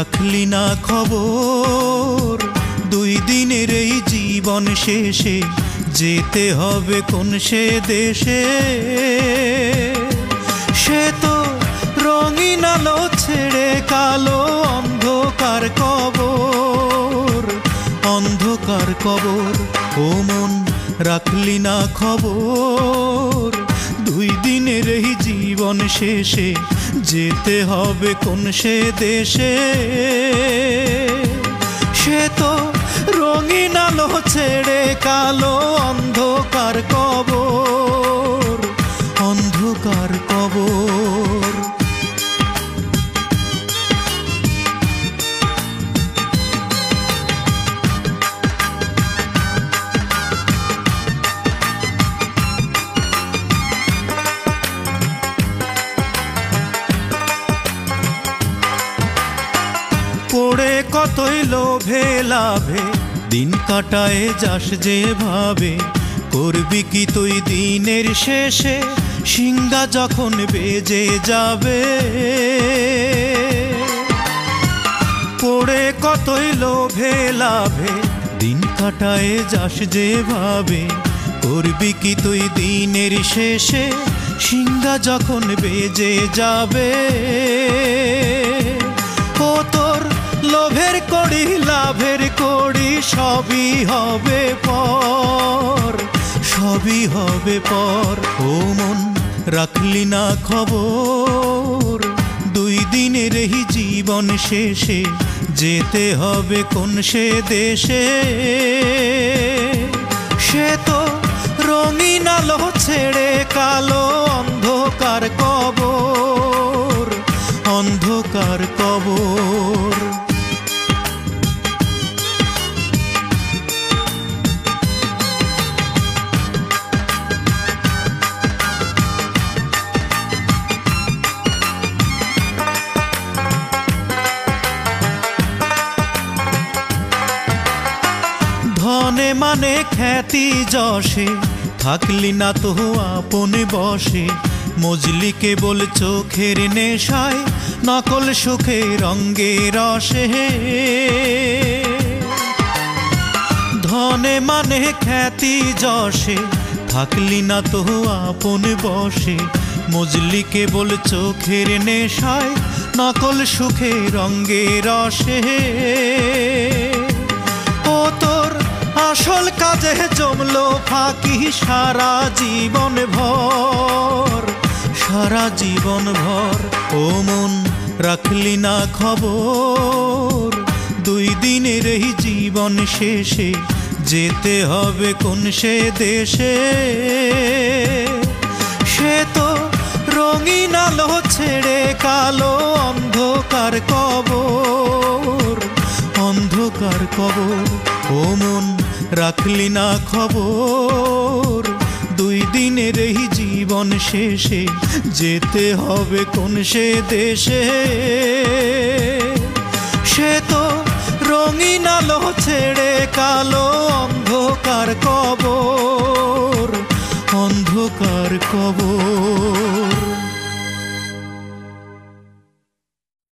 রাখলি না খবর, 2 দিনের এই জীবন শেষে যেতে হবে কোন সে দেশে। সে তো রঙিন আলো ছেড়ে কালো অন্ধকার কবর, অন্ধকার কবর। ও মন রাখলি না খবর, 2 দিনের এই জীবন শেষে যেতে হবে কোন সে দেশে। সে তো রঙিন আলো ছেড়ে কালো অন্ধকার কবর, অন্ধকার কবর। পড়ে কতই লোভে লাভে দিন কাটায় যাস যেভাবে, করবি কি তুই দিনের শেষে সিংহা যখন বেজে যাবে। পড়ে কতই লোভে লাভে দিন কাটায় যাস যেভাবে, করবি কি তুই দিনের শেষে সিংহা যখন বেজে যাবে। ও তোর লোভের কড়ি লাভের কড়ি সবই হবে পর, সবই হবে পর। ও মন রাখলি না খবর, 2 দিনের এই জীবন শেষে যেতে হবে কোন সে দেশে। সে তো রঙিন আলো ছেড়ে কালো অন্ধকার কবর, অন্ধকার কবর। ধনে মানে খ্যাতি যশে থাকলি না তো আপন বসে, মজলি কেবল চোখের নেশায় নকল সুখে রঙ্গে রসে। ধনে মানে খ্যাতি যশে থাকলি না তো আপন বসে, মজলি কেবল চোখের নেশায় নকল সুখে রঙ্গে রসে। ও তোর আসল কাজে জমলো ফাঁকি সারা জীবন ভর, সারা জীবন ভর। ও মন রাখলি না খবর, 2 দিনের এই জীবন শেষে যেতে হবে কোন সে দেশে। সে তো রঙিন আলো ছেড়ে কালো অন্ধকার কবর, অন্ধকার কবর। ও মন রাখলি না খবর, 2 দিনের এই জীবন শেষে যেতে হবে কোন সে দেশে। সে তো রঙিন আলো ছেড়ে কালো অন্ধকার কবর, অন্ধকার কবর।